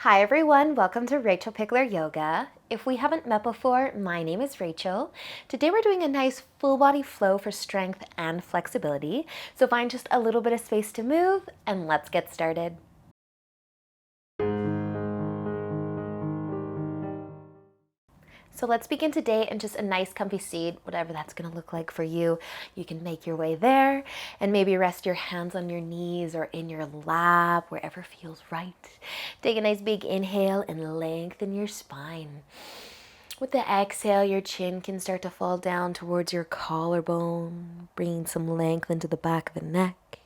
Hi everyone, welcome to Rachel Pichler Yoga. If we haven't met before, my name is Rachel. Today we're doing a nice full body flow for strength and flexibility. So find just a little bit of space to move and let's get started. So let's begin today in just a nice comfy seat, whatever that's gonna look like for you. You can make your way there and maybe rest your hands on your knees or in your lap, wherever feels right. Take a nice big inhale and lengthen your spine. With the exhale, your chin can start to fall down towards your collarbone, bringing some length into the back of the neck,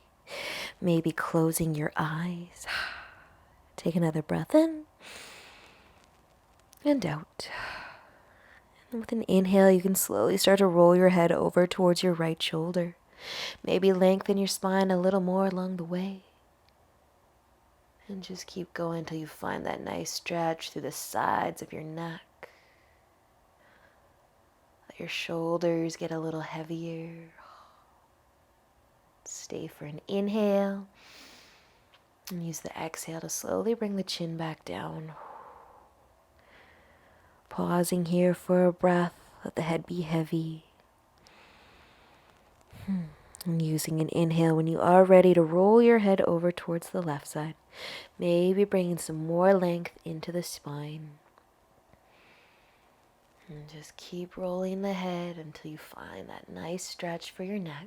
maybe closing your eyes. Take another breath in and out. And with an inhale, you can slowly start to roll your head over towards your right shoulder. Maybe lengthen your spine a little more along the way. And just keep going until you find that nice stretch through the sides of your neck. Let your shoulders get a little heavier. Stay for an inhale. And use the exhale to slowly bring the chin back down. Pausing here for a breath. Let the head be heavy. And using an inhale when you are ready to roll your head over towards the left side. Maybe bringing some more length into the spine. And just keep rolling the head until you find that nice stretch for your neck.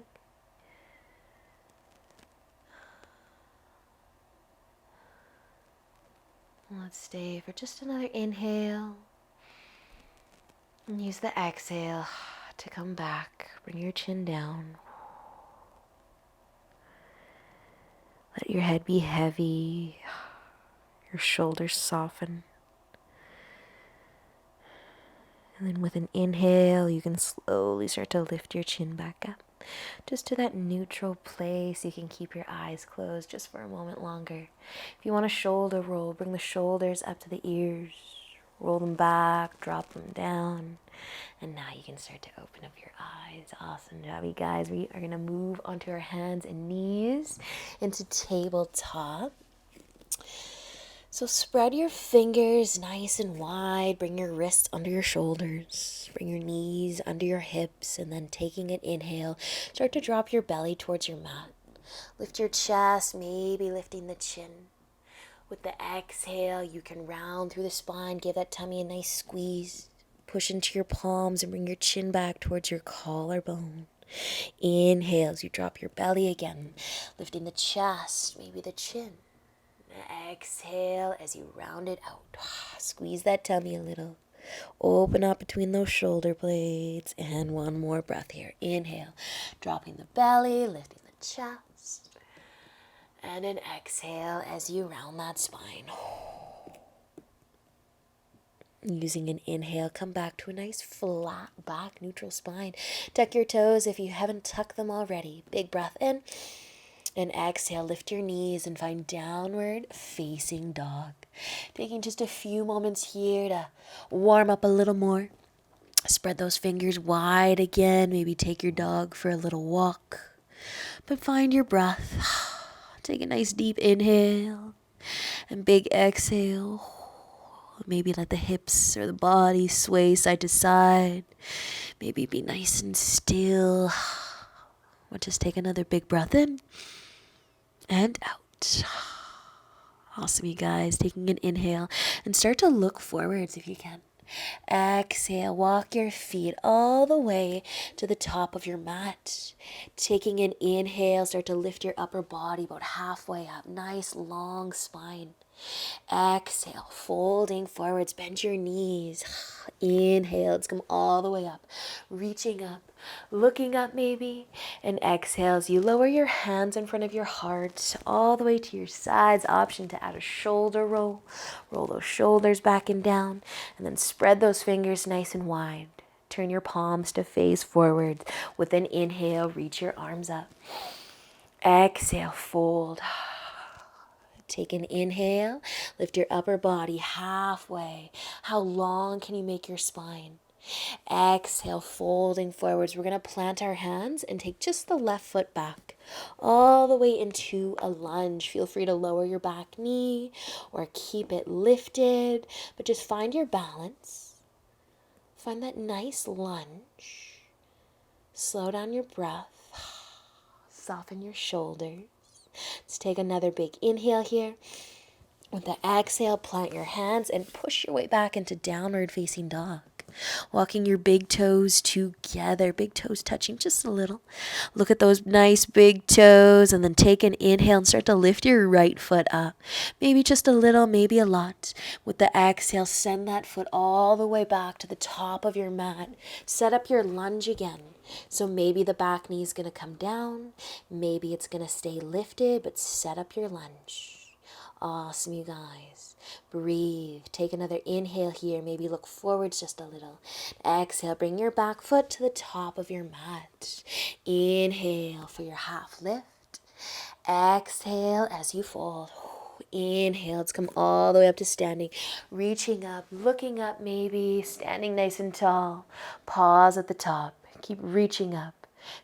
Let's stay for just another inhale. And use the exhale to come back. Bring your chin down. Let your head be heavy. Your shoulders soften. And then with an inhale, you can slowly start to lift your chin back up. Just to that neutral place. You can keep your eyes closed just for a moment longer. If you want a shoulder roll, bring the shoulders up to the ears. Roll them back, drop them down. And now you can start to open up your eyes. Awesome job, you guys. We are going to move onto our hands and knees into tabletop. So spread your fingers nice and wide. Bring your wrists under your shoulders. Bring your knees under your hips. And then taking an inhale, start to drop your belly towards your mat. Lift your chest, maybe lifting the chin. With the exhale, you can round through the spine. Give that tummy a nice squeeze. Push into your palms and bring your chin back towards your collarbone. Inhale as you drop your belly again. Lifting the chest, maybe the chin. Exhale as you round it out. Squeeze that tummy a little. Open up between those shoulder blades. And one more breath here. Inhale, dropping the belly, lifting the chest. And an exhale as you round that spine. Using an inhale, come back to a nice flat back, neutral spine. Tuck your toes if you haven't tucked them already. Big breath in. And exhale, lift your knees and find downward facing dog. Taking just a few moments here to warm up a little more. Spread those fingers wide again. Maybe take your dog for a little walk. But find your breath. Take a nice deep inhale and big exhale. Maybe let the hips or the body sway side to side. Maybe be nice and still. Or just take another big breath in and out. Awesome, you guys. Taking an inhale and start to look forwards if you can. Exhale, walk your feet all the way to the top of your mat. Taking an inhale, start to lift your upper body about halfway up. Nice long spine. Exhale, folding forwards, bend your knees. Inhale, let's come all the way up. Reaching up, looking up maybe. And exhale as you lower your hands in front of your heart all the way to your sides. Option to add a shoulder roll. Roll those shoulders back and down. And then spread those fingers nice and wide. Turn your palms to face forward. With an inhale, reach your arms up. Exhale, fold. Take an inhale, lift your upper body halfway. How long can you make your spine? Exhale, folding forwards. We're going to plant our hands and take just the left foot back all the way into a lunge. Feel free to lower your back knee or keep it lifted, but just find your balance. Find that nice lunge. Slow down your breath. Soften your shoulders. Let's take another big inhale here. With the exhale, plant your hands and push your way back into downward facing dog. Walking your big toes together, big toes touching just a little. Look at those nice big toes, and then take an inhale and start to lift your right foot up. Maybe just a little, maybe a lot. With the exhale, send that foot all the way back to the top of your mat. Set up your lunge again. So maybe the back knee is going to come down. Maybe it's going to stay lifted, but set up your lunge. Awesome, you guys. Breathe. Take another inhale here. Maybe look forwards just a little. Exhale. Bring your back foot to the top of your mat. Inhale for your half lift. Exhale as you fold. Inhale. Let's come all the way up to standing. Reaching up, looking up maybe. Standing nice and tall. Pause at the top. Keep reaching up.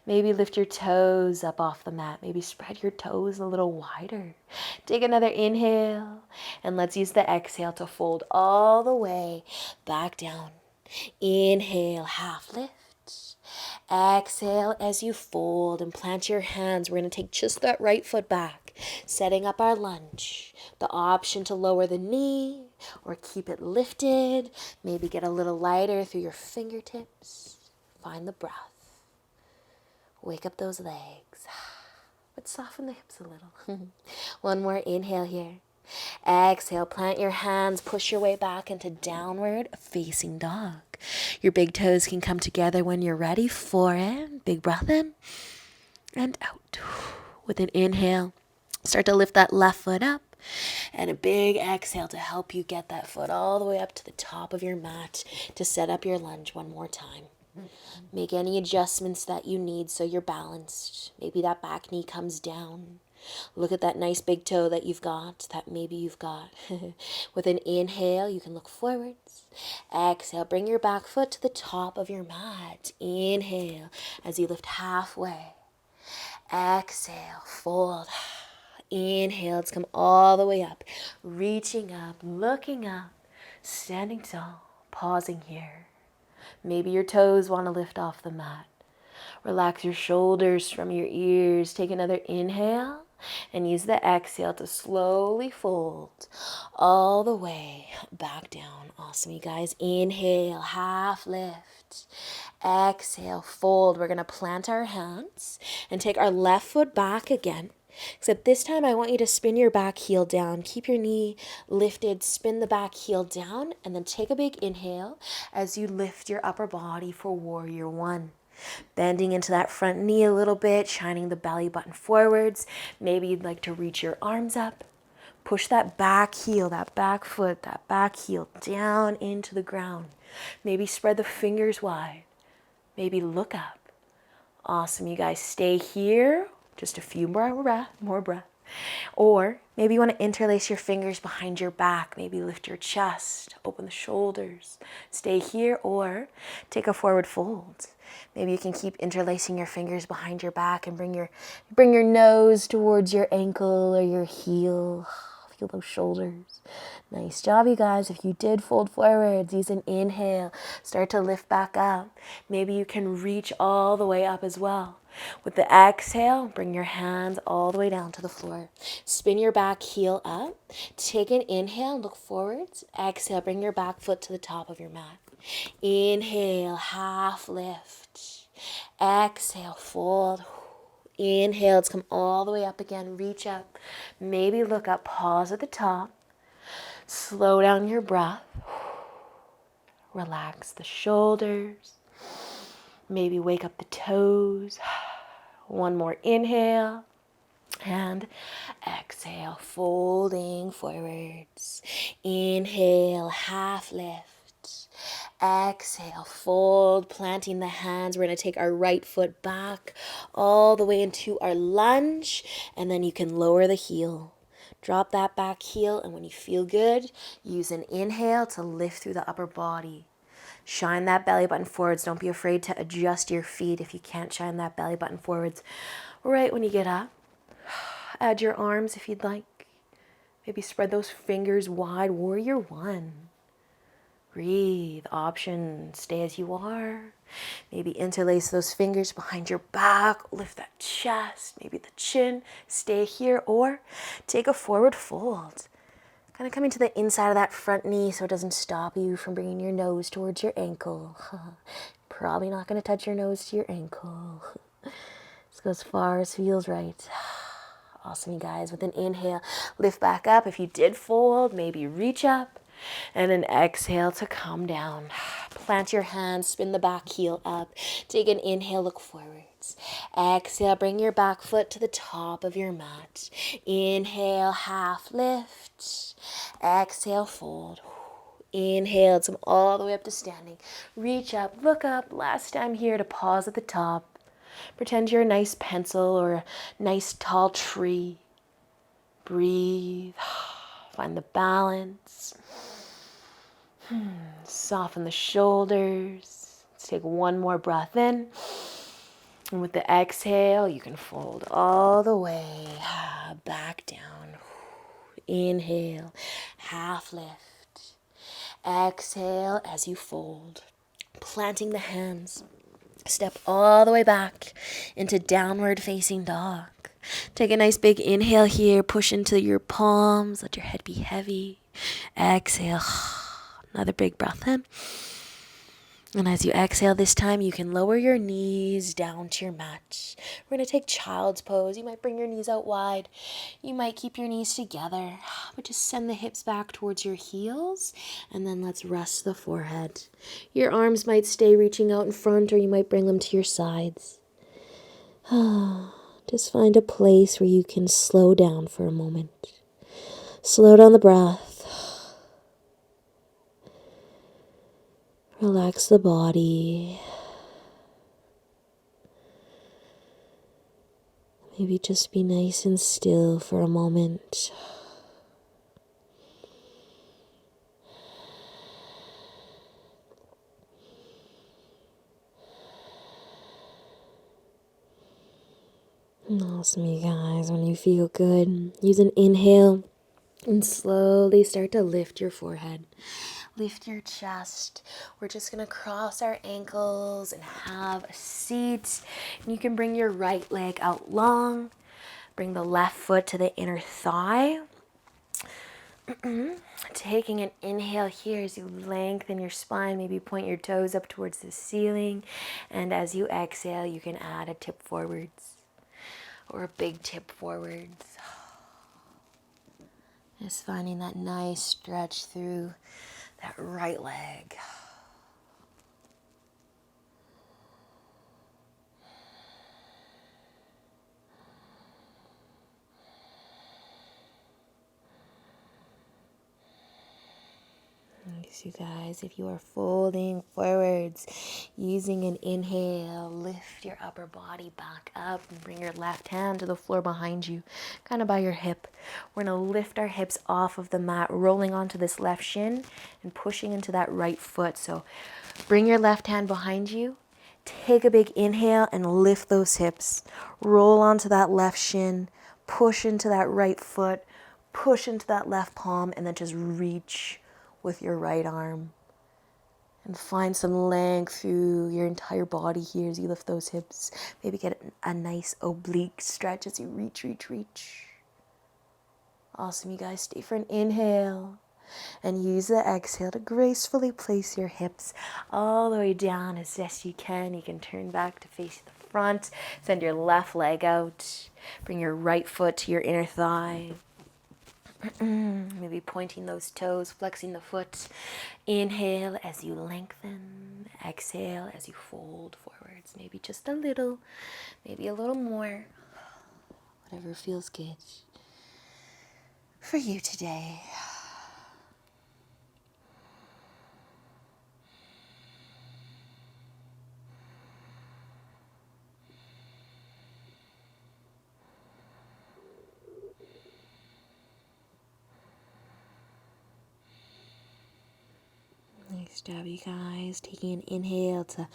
Maybe lift your toes up off the mat. Maybe spread your toes a little wider. Take another inhale. And let's use the exhale to fold all the way back down. Inhale, half lift. Exhale as you fold and plant your hands. We're going to take just that right foot back, setting up our lunge. The option to lower the knee or keep it lifted. Maybe get a little lighter through your fingertips. Find the breath. Wake up those legs, but soften the hips a little. One more inhale here. Exhale, plant your hands, push your way back into downward facing dog. Your big toes can come together when you're ready for it. Big breath in and out. With an inhale, start to lift that left foot up. And a big exhale to help you get that foot all the way up to the top of your mat to set up your lunge one more time. Make any adjustments that you need so you're balanced. Maybe that back knee comes down. Look at that nice big toe that you've got, that maybe you've got. With an inhale, you can look forwards. Exhale, bring your back foot to the top of your mat. Inhale as you lift halfway. Exhale, fold. Inhale, let's come all the way up. Reaching up, looking up, standing tall, pausing here. Maybe your toes want to lift off the mat. Relax your shoulders from your ears. Take another inhale and use the exhale to slowly fold all the way back down. Awesome, you guys. Inhale, half lift. Exhale, fold. We're going to plant our hands and take our left foot back again. Except this time I want you to spin your back heel down. Keep your knee lifted, spin the back heel down, and then take a big inhale as you lift your upper body for warrior one. Bending into that front knee a little bit, shining the belly button forwards. Maybe you'd like to reach your arms up. Push that back heel, that back foot, that back heel down into the ground. Maybe spread the fingers wide. Maybe look up. Awesome, you guys. Stay here. Just a few more breath. Or maybe you want to interlace your fingers behind your back. Maybe lift your chest, open the shoulders. Stay here or take a forward fold. Maybe you can keep interlacing your fingers behind your back and bring your nose towards your ankle or your heel. Feel those shoulders. Nice job, you guys. If you did fold forwards, use an inhale. Start to lift back up. Maybe you can reach all the way up as well. With the exhale, bring your hands all the way down to the floor. Spin your back heel up. Take an inhale, look forwards. Exhale, bring your back foot to the top of your mat. Inhale, half lift. Exhale, fold. Inhale, let's come all the way up again. Reach up. Maybe look up. Pause at the top. Slow down your breath. Relax the shoulders. Maybe wake up the toes. One more inhale. And exhale, folding forwards. Inhale, half lift. Exhale, fold, planting the hands. We're going to take our right foot back all the way into our lunge, and then you can lower the heel. Drop that back heel, and when you feel good, use an inhale to lift through the upper body. Shine that belly button forwards. Don't be afraid to adjust your feet if you can't shine that belly button forwards. Right when you get up, add your arms if you'd like. Maybe spread those fingers wide. Warrior one. Breathe. Option, stay as you are. Maybe interlace those fingers behind your back. Lift that chest. Maybe the chin. Stay here. Or take a forward fold. Kind of coming to the inside of that front knee so it doesn't stop you from bringing your nose towards your ankle. Probably not going to touch your nose to your ankle. Let's go as far as feels right. Awesome, you guys. With an inhale, lift back up. If you did fold, maybe reach up. And an exhale to come down. Plant your hands, spin the back heel up. Take an inhale, look forwards. Exhale, bring your back foot to the top of your mat. Inhale, half lift. Exhale, fold. Inhale, come all the way up to standing. Reach up, look up. Last time here to pause at the top. Pretend you're a nice pencil or a nice tall tree. Breathe. Find the balance. Soften the shoulders. Let's take one more breath in. And with the exhale, you can fold all the way back down. Inhale, half lift. Exhale as you fold. Planting the hands. Step all the way back into downward facing dog. Take a nice big inhale here. Push into your palms. Let your head be heavy. Exhale. Another big breath in. And as you exhale this time, you can lower your knees down to your mat. We're going to take child's pose. You might bring your knees out wide. You might keep your knees together. But just send the hips back towards your heels. And then let's rest the forehead. Your arms might stay reaching out in front, or you might bring them to your sides. Just find a place where you can slow down for a moment. Slow down the breath. Relax the body. Maybe just be nice and still for a moment. Awesome, you guys. When you feel good, use an inhale and slowly start to lift your forehead. Lift your chest. We're just going to cross our ankles and have a seat. And you can bring your right leg out long. Bring the left foot to the inner thigh. Taking an inhale here as you lengthen your spine. Maybe point your toes up towards the ceiling. And as you exhale, you can add a tip forwards or a big tip forwards. Just finding that nice stretch through that right leg. You guys, if you are folding forwards, using an inhale, lift your upper body back up and bring your left hand to the floor behind you, kind of by your hip. We're going to lift our hips off of the mat, rolling onto this left shin and pushing into that right foot. So bring your left hand behind you, take a big inhale and lift those hips. Roll onto that left shin, push into that right foot, push into that left palm, and then just reach with your right arm and find some length through your entire body here as you lift those hips. Maybe get a nice oblique stretch as you reach. Awesome, you guys. Stay for an inhale and use the exhale to gracefully place your hips all the way down as best you can. You can turn back to face the front. Send your left leg out. Bring your right foot to your inner thigh. Maybe pointing those toes, flexing the foot. Inhale as you lengthen. Exhale as you fold forwards. Maybe just a little, maybe a little more. Whatever feels good for you today. Nice job, you guys. Taking an inhale to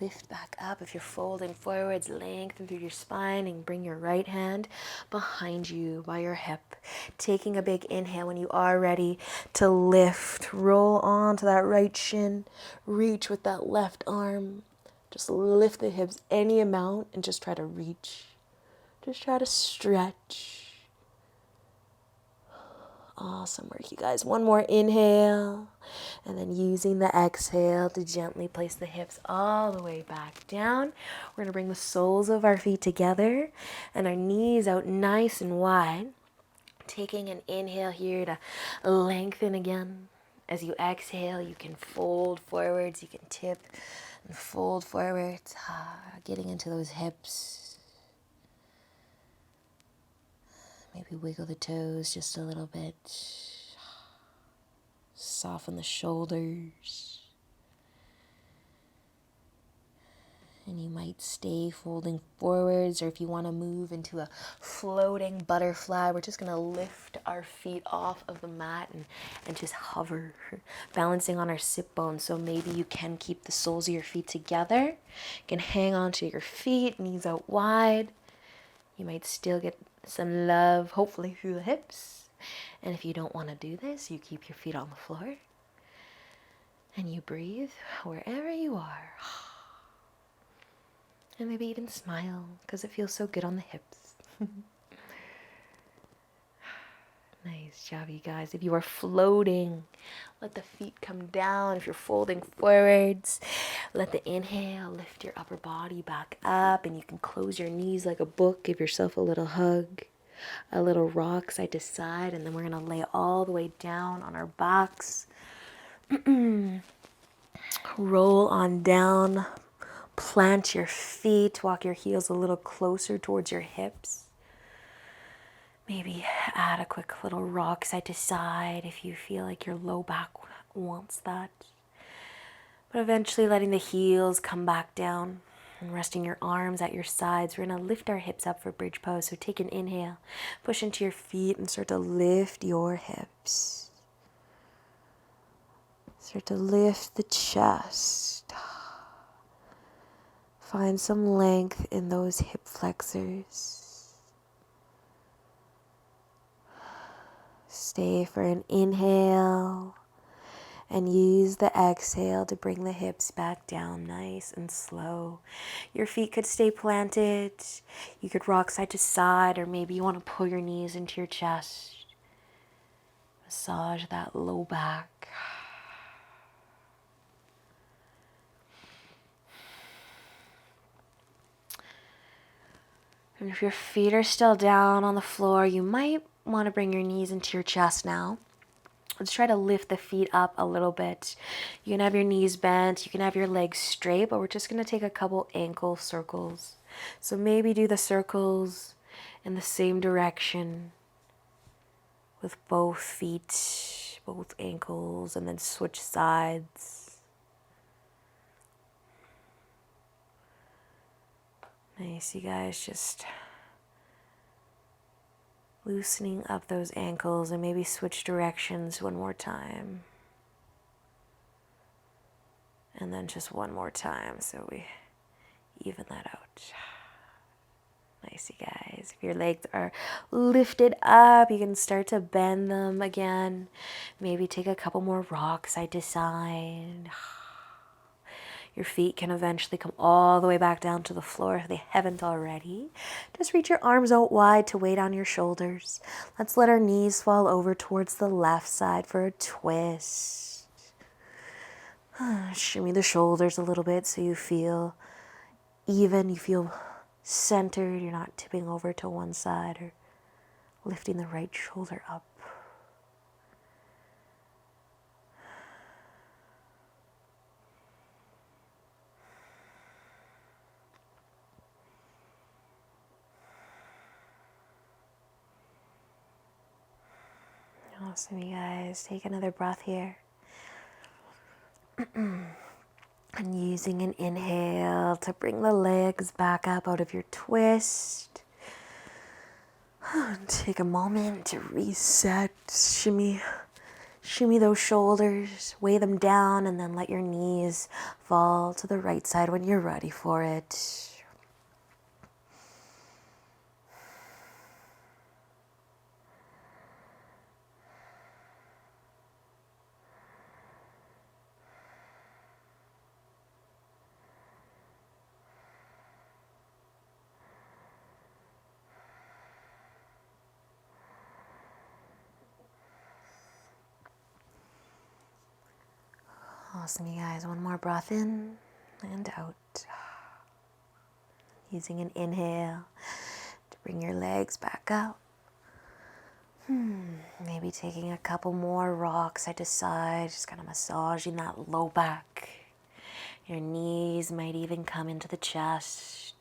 lift back up. If you're folding forwards, lengthen through your spine and bring your right hand behind you by your hip. Taking a big inhale when you are ready to lift. Roll onto that right shin. Reach with that left arm. Just lift the hips any amount and just try to reach. Just try to stretch. Awesome work, you guys. One more inhale. And then using the exhale to gently place the hips all the way back down. We're going to bring the soles of our feet together and our knees out nice and wide. Taking an inhale here to lengthen again. As you exhale, you can fold forwards. You can tip and fold forwards. Getting into those hips. Maybe wiggle the toes just a little bit. Soften the shoulders. And you might stay folding forwards, or if you want to move into a floating butterfly, we're just going to lift our feet off of the mat and just hover, balancing on our sit bones. So maybe you can keep the soles of your feet together. You can hang on to your feet, knees out wide. You might still get some love, hopefully, through the hips. And if you don't want to do this, you keep your feet on the floor. And you breathe wherever you are. And maybe even smile, because it feels so good on the hips. Nice job, you guys. If you are floating, let the feet come down. If you're folding forwards, let the inhale lift your upper body back up, and you can close your knees like a book. Give yourself a little hug, a little rock side to side, and then we're going to lay all the way down on our backs. Roll on down. Plant your feet. Walk your heels a little closer towards your hips. Maybe add a quick little rock side to side if you feel like your low back wants that. But eventually letting the heels come back down and resting your arms at your sides. We're going to lift our hips up for bridge pose. So take an inhale, push into your feet and start to lift your hips. Start to lift the chest. Find some length in those hip flexors. Stay for an inhale and use the exhale to bring the hips back down nice and slow. Your feet could stay planted. You could rock side to side, or maybe you want to pull your knees into your chest. Massage that low back. And if your feet are still down on the floor, you might want to bring your knees into your chest now. Let's try to lift the feet up a little bit. You can have your knees bent, you can have your legs straight, but we're just going to take a couple ankle circles. So maybe do the circles in the same direction with both feet, both ankles, and then switch sides. Nice, you guys, just loosening up those ankles and maybe switch directions one more time. And then just one more time so we even that out. Nice, you guys. If your legs are lifted up, you can start to bend them again. Maybe take a couple more rocks side to side. Your feet can eventually come all the way back down to the floor if they haven't already. Just reach your arms out wide to weight on your shoulders. Let's let our knees fall over towards the left side for a twist. Shimmy the shoulders a little bit so you feel even, you feel centered. You're not tipping over to one side or lifting the right shoulder up. Awesome, you guys. Take another breath here. And using an inhale to bring the legs back up out of your twist. Take a moment to reset. Shimmy Shimmy those shoulders, weigh them down, and then let your knees fall to the right side when you're ready for it. Awesome, you guys. One more breath in and out. Using an inhale to bring your legs back up. Maybe taking a couple more rocks side to side, just kind of massaging that low back. Your knees might even come into the chest.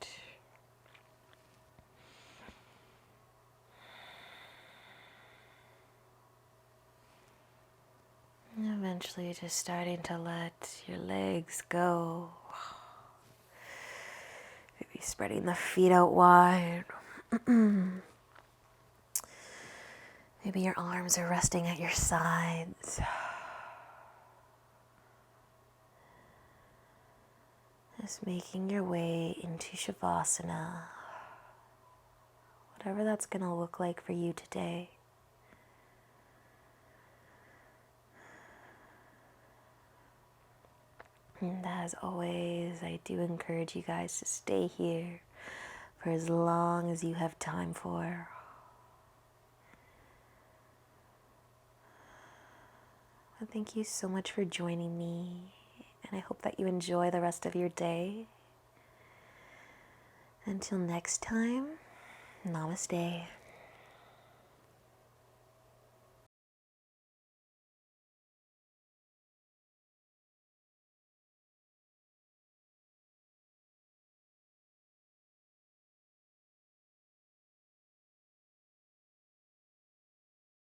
And eventually just starting to let your legs go. Maybe spreading the feet out wide. Maybe your arms are resting at your sides. Just making your way into Shavasana. Whatever that's going to look like for you today. And as always, I do encourage you guys to stay here for as long as you have time for. Well, thank you so much for joining me, and I hope that you enjoy the rest of your day. Until next time, namaste.